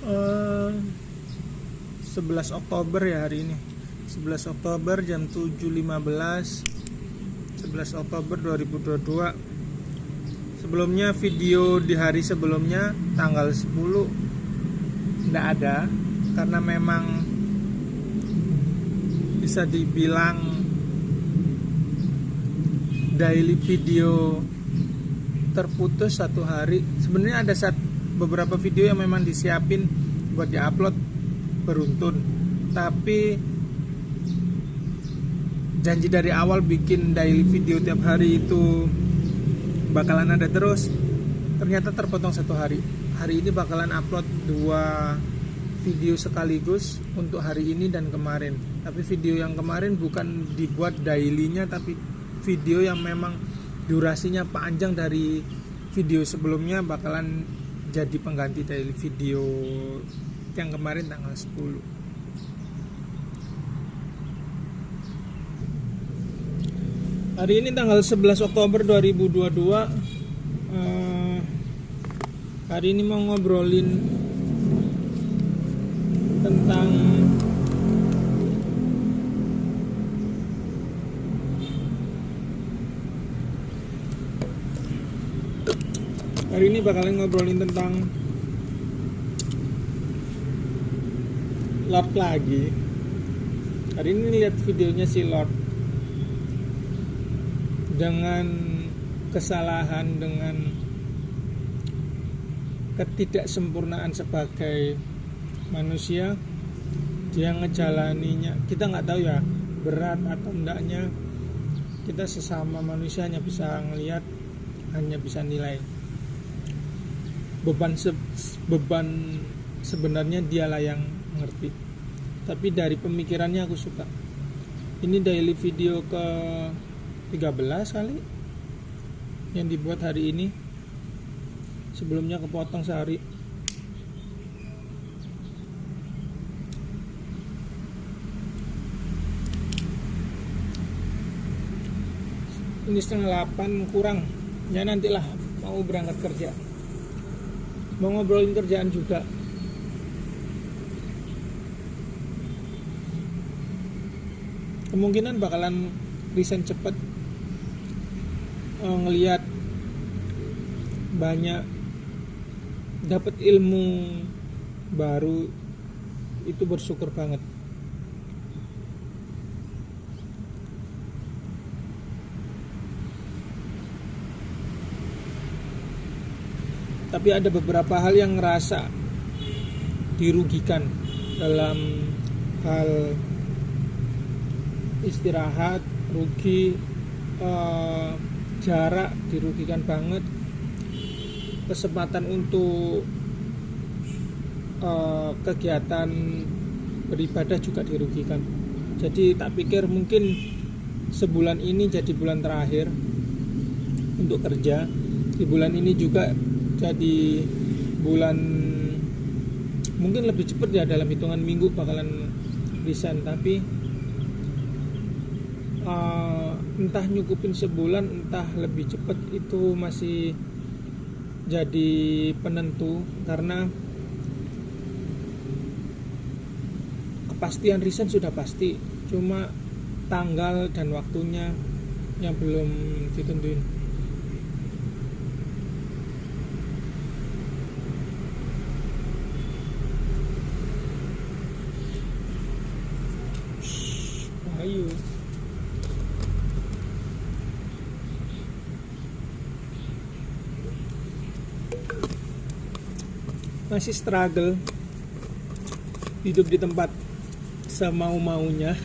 Eh, 11 Oktober ya hari ini. 11 Oktober jam 7.15. 11 Oktober 2022. Sebelumnya video di hari sebelumnya tanggal 10 tidak ada, karena memang bisa dibilang daily video terputus satu hari. Sebenarnya ada beberapa video yang memang disiapin buat diupload beruntun, tapi janji dari awal bikin daily video tiap hari itu bakalan ada terus, ternyata terpotong satu hari. Hari ini bakalan upload 2 video sekaligus untuk hari ini dan kemarin. Tapi video yang kemarin bukan dibuat dailynya, tapi video yang memang durasinya panjang dari video sebelumnya bakalan jadi pengganti daily video yang kemarin tanggal 10. Hari ini tanggal 11 Oktober 2022. Hari ini mau ngobrolin tentang Lord lagi. Hari ini lihat videonya si Lord dengan kesalahan, dengan ketidaksempurnaan sebagai manusia, dia ngejalaninya. Kita nggak tahu ya berat atau enggaknya. Kita sesama manusia hanya bisa ngelihat, hanya bisa nilai. Beban sebenarnya dialah yang ngerti. Tapi dari pemikirannya aku suka. Ini daily video ke 13 kali yang dibuat hari ini. Sebelumnya kepotong sehari. Ini 7:30 kurang. Ya nantilah, mau berangkat kerja. Mau ngobrolin kerjaan juga. Kemungkinan bakalan resign cepet. Ngelihat banyak, dapat ilmu baru, itu bersyukur banget. Tapi ada beberapa hal yang ngerasa dirugikan dalam hal istirahat, rugi, jarak dirugikan banget, kesempatan untuk kegiatan beribadah juga dirugikan. Jadi tak pikir mungkin sebulan ini jadi bulan terakhir untuk kerja. Di bulan ini juga jadi bulan, mungkin lebih cepat ya, dalam hitungan minggu bakalan resign. Tapi entah nyukupin sebulan, entah lebih cepat, itu masih jadi penentu. Karena kepastian resign sudah pasti, cuma tanggal dan waktunya yang belum ditentuin. Ayo. Masih struggle hidup di tempat semau-maunya.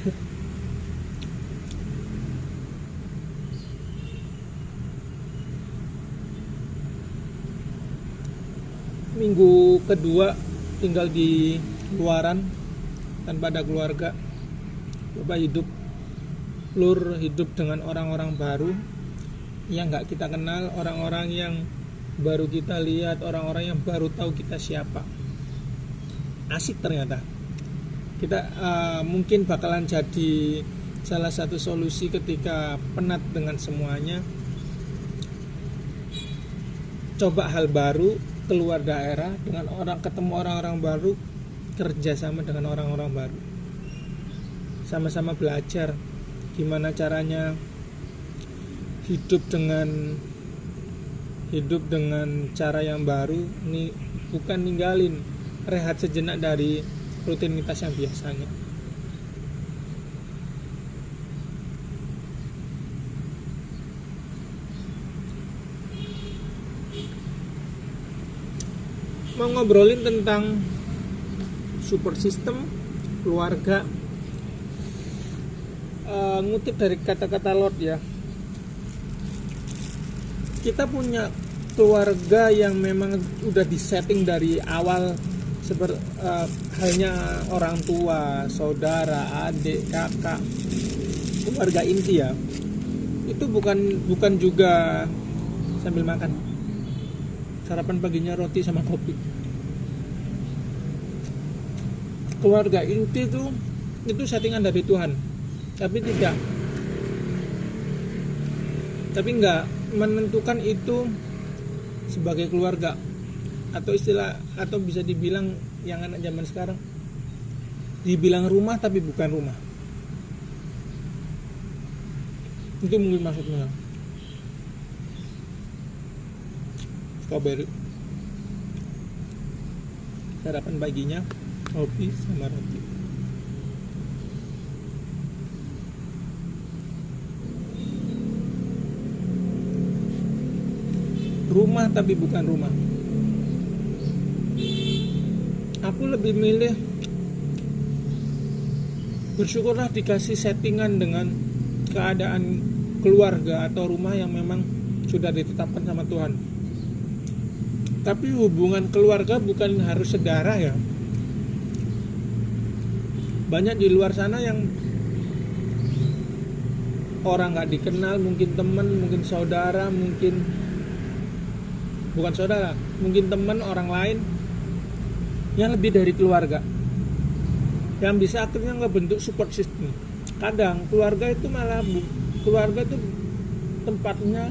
Minggu kedua tinggal di luaran tanpa ada keluarga. Coba hidup dengan orang-orang baru yang gak kita kenal, orang-orang yang baru kita lihat, orang-orang yang baru tahu kita siapa. Asik ternyata. Kita mungkin bakalan jadi salah satu solusi ketika penat dengan semuanya. Coba hal baru, keluar daerah dengan ketemu orang-orang baru, kerja sama dengan orang-orang baru, sama-sama belajar gimana caranya hidup dengan cara yang baru. Ini bukan ninggalin, rehat sejenak dari rutinitas yang biasanya. Mau ngobrolin tentang support system keluarga, ngutip dari kata-kata Lord ya. Kita punya keluarga yang memang udah disetting dari awal, halnya orang tua, saudara, adik, kakak, keluarga inti ya. Itu bukan juga sambil makan, sarapan paginya roti sama kopi. Keluarga inti itu settingan dari Tuhan, tapi nggak menentukan itu sebagai keluarga, atau bisa dibilang yang anak zaman sekarang dibilang rumah tapi bukan rumah. Itu mungkin maksudnya. Strawberry, sarapan paginya kopi sama roti. Rumah tapi bukan rumah. Aku lebih milih bersyukurlah dikasih settingan dengan keadaan keluarga atau rumah yang memang sudah ditetapkan sama Tuhan. Tapi hubungan keluarga bukan harus saudara ya. Banyak di luar sana yang orang gak dikenal, mungkin teman, mungkin saudara, mungkin teman orang lain yang lebih dari keluarga, yang bisa akhirnya ngebentuk support system. Kadang keluarga itu tempatnya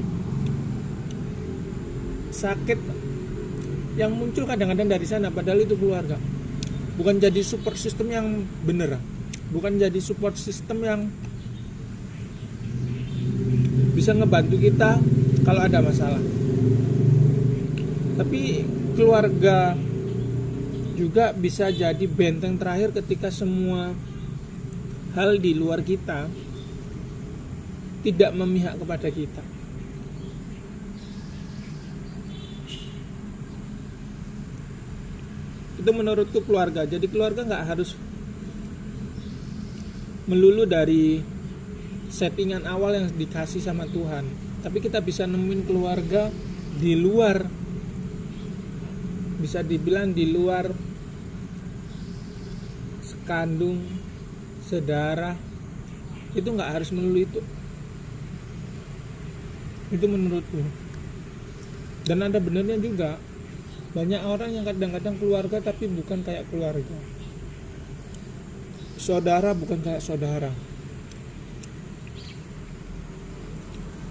sakit yang muncul kadang-kadang dari sana, padahal itu keluarga. Bukan jadi support system yang bener, bukan jadi support system yang bisa ngebantu kita kalau ada masalah. Tapi keluarga juga bisa jadi benteng terakhir ketika semua hal di luar kita tidak memihak kepada kita. Itu menurutku keluarga. Jadi keluarga nggak harus melulu dari settingan awal yang dikasih sama Tuhan, tapi kita bisa nemuin keluarga di luar, bisa dibilang di luar sekandung, saudara. Itu nggak harus melulu itu menurutku. Dan ada benernya juga, banyak orang yang kadang-kadang keluarga tapi bukan kayak keluarga, saudara bukan kayak saudara,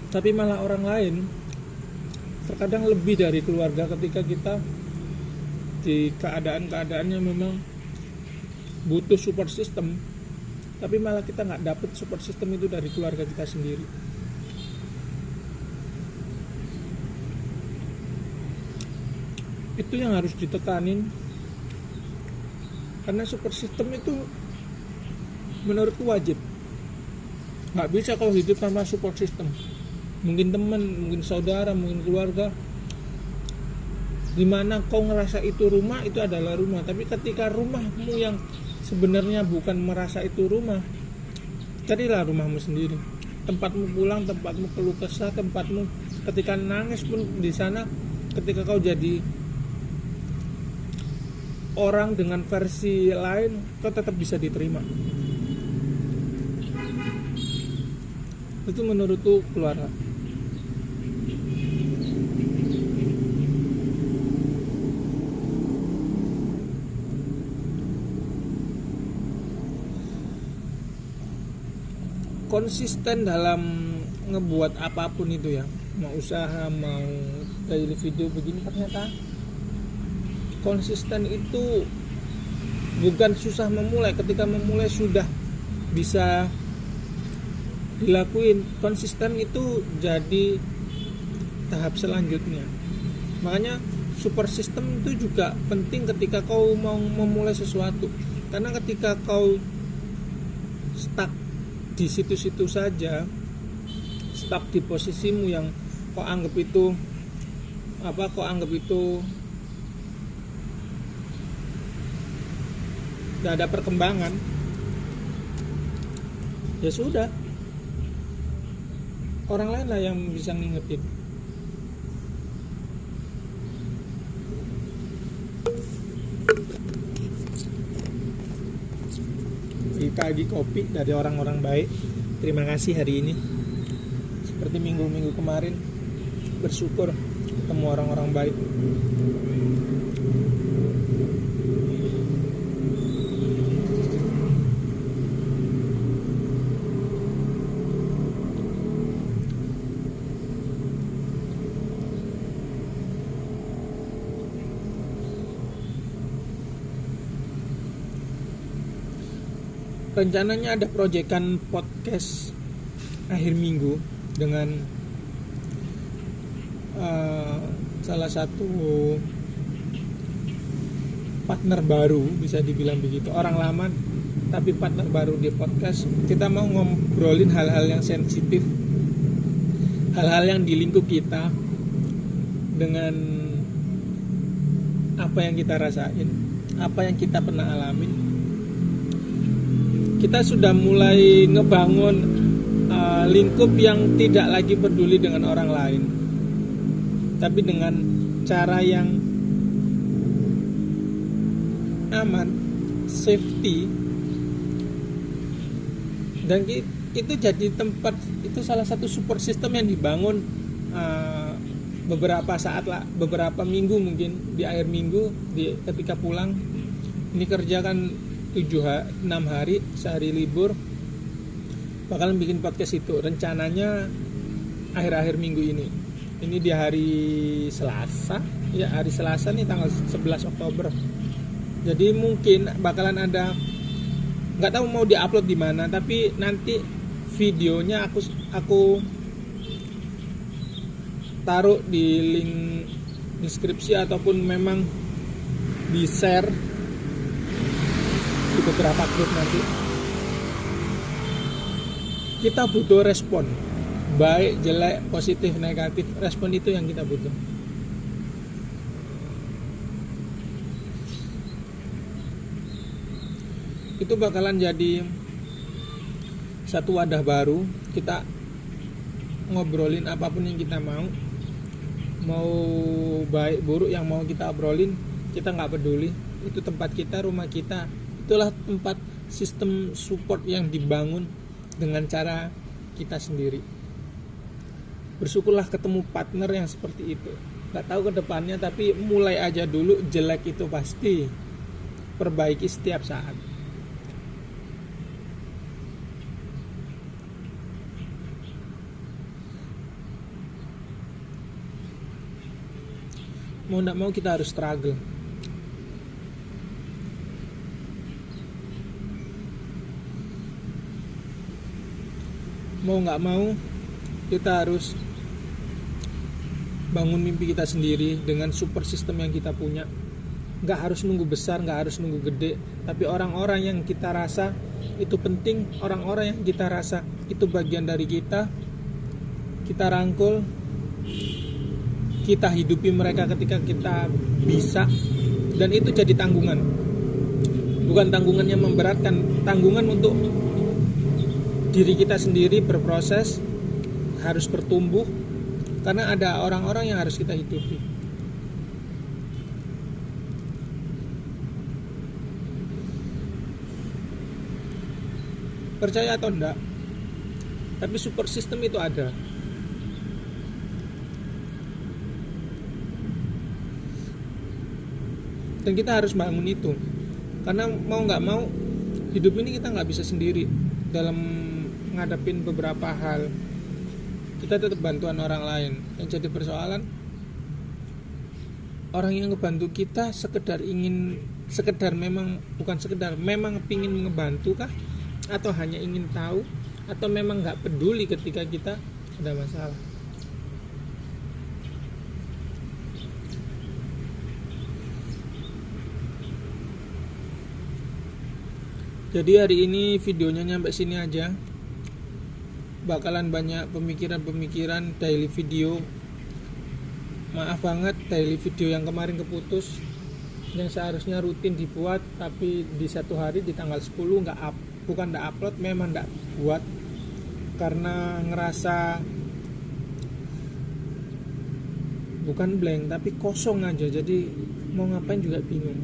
tapi malah orang lain terkadang lebih dari keluarga ketika kita di keadaan-keadaannya memang butuh support system, tapi malah kita nggak dapet support system itu dari keluarga kita sendiri. Itu yang harus ditekanin, karena support system itu menurutku wajib. Nggak bisa kalau hidup tanpa support system. Mungkin teman, mungkin saudara, mungkin keluarga, dimana kau ngerasa itu rumah, itu adalah rumah. Tapi ketika rumahmu yang sebenarnya bukan merasa itu rumah, carilah rumahmu sendiri, tempatmu pulang, tempatmu keluh kesah, tempatmu ketika nangis pun di sana. Ketika kau jadi orang dengan versi lain, kau tetap bisa diterima. Itu menurutku keluarga. Konsisten dalam ngebuat apapun itu ya, mau usaha, mau daily video begini, ternyata konsisten itu bukan susah memulai. Ketika memulai sudah bisa dilakuin. Konsisten itu jadi tahap selanjutnya. Makanya support system itu juga penting ketika kau mau memulai sesuatu. Karena ketika kau stuck di situ-situ saja, stuck di posisimu yang kau anggap itu tidak ada perkembangan, ya sudah, orang lain lah yang bisa ngingetin. Pagi kopi dari orang-orang baik. Terima kasih hari ini. Seperti minggu-minggu kemarin, bersyukur ketemu orang-orang baik. Rencananya ada proyekan podcast akhir minggu dengan salah satu partner baru, bisa dibilang begitu, orang lama tapi partner baru di podcast. Kita mau ngobrolin hal-hal yang sensitif, hal-hal yang di lingkup kita, dengan apa yang kita rasain, apa yang kita pernah alamin. Kita sudah mulai ngebangun lingkup yang tidak lagi peduli dengan orang lain, tapi dengan cara yang aman, safety, dan itu jadi tempat, itu salah satu support system yang dibangun beberapa minggu, mungkin di akhir minggu, ketika pulang. Ini kerja kan 6 hari, sehari libur, bakalan bikin podcast itu. Rencananya akhir-akhir minggu ini. Ini di hari Selasa, ya hari Selasa nih, tanggal 11 Oktober. Jadi mungkin bakalan ada, nggak tahu mau diupload di mana, tapi nanti videonya aku taruh di link deskripsi ataupun memang di share di beberapa grup nanti. Kita butuh respon, baik, jelek, positif, negatif. Respon itu yang kita butuh. Itu bakalan jadi satu wadah baru. Kita ngobrolin apapun yang kita mau baik buruk yang mau kita obrolin, kita nggak peduli. Itu tempat kita, rumah kita. Itulah tempat sistem support yang dibangun dengan cara kita sendiri. Bersyukurlah ketemu partner yang seperti itu. Gak tahu ke depannya, tapi mulai aja dulu. Jelek itu pasti, perbaiki setiap saat. Mau gak mau kita harus struggle. Mau gak mau kita harus bangun mimpi kita sendiri dengan super system yang kita punya. Gak harus nunggu besar, gak harus nunggu gede, tapi orang-orang yang kita rasa itu penting, orang-orang yang kita rasa itu bagian dari kita rangkul, kita hidupi mereka ketika kita bisa. Dan itu jadi tanggungan, bukan tanggungan yang memberatkan, tanggungan untuk diri kita sendiri berproses, harus bertumbuh, karena ada orang-orang yang harus kita hidupi. Percaya atau enggak, tapi support system itu ada. Dan kita harus bangun itu, karena mau nggak mau hidup ini kita nggak bisa sendiri. Dalam ngadepin beberapa hal, kita tetap bantuan orang lain. Yang jadi persoalan, orang yang ngebantu kita memang pingin ngebantu kah, atau hanya ingin tahu, atau memang nggak peduli ketika kita ada masalah. Jadi hari ini videonya nyampe sini aja. Bakalan banyak pemikiran-pemikiran daily video. Maaf banget daily video yang kemarin keputus, yang seharusnya rutin dibuat, tapi di satu hari di tanggal 10 bukan nggak upload, memang nggak buat karena ngerasa bukan blank tapi kosong aja, jadi mau ngapain juga bingung.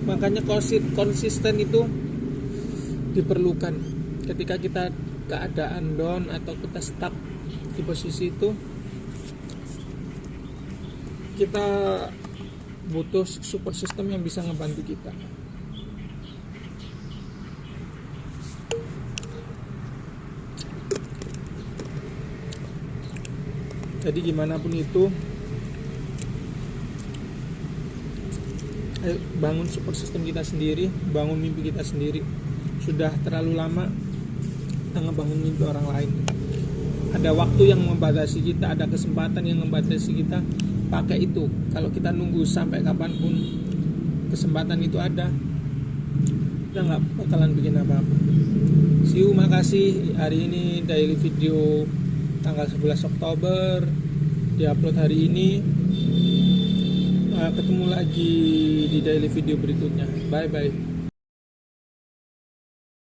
Makanya konsisten itu diperlukan. Ketika kita keadaan down atau kita stuck di posisi itu, kita butuh support system yang bisa ngebantu kita. Jadi gimana pun itu, bangun support system kita sendiri, bangun mimpi kita sendiri. Sudah terlalu lama kita ngebangun mimpi orang lain. Ada waktu yang membatasi kita, ada kesempatan yang membatasi kita, pakai itu. Kalau kita nunggu sampai kapanpun kesempatan itu ada, kita nggak bakalan bikin apa-apa. See you, makasih. Hari ini daily video tanggal 11 Oktober diupload hari ini. Ketemu lagi di daily video berikutnya. Bye bye.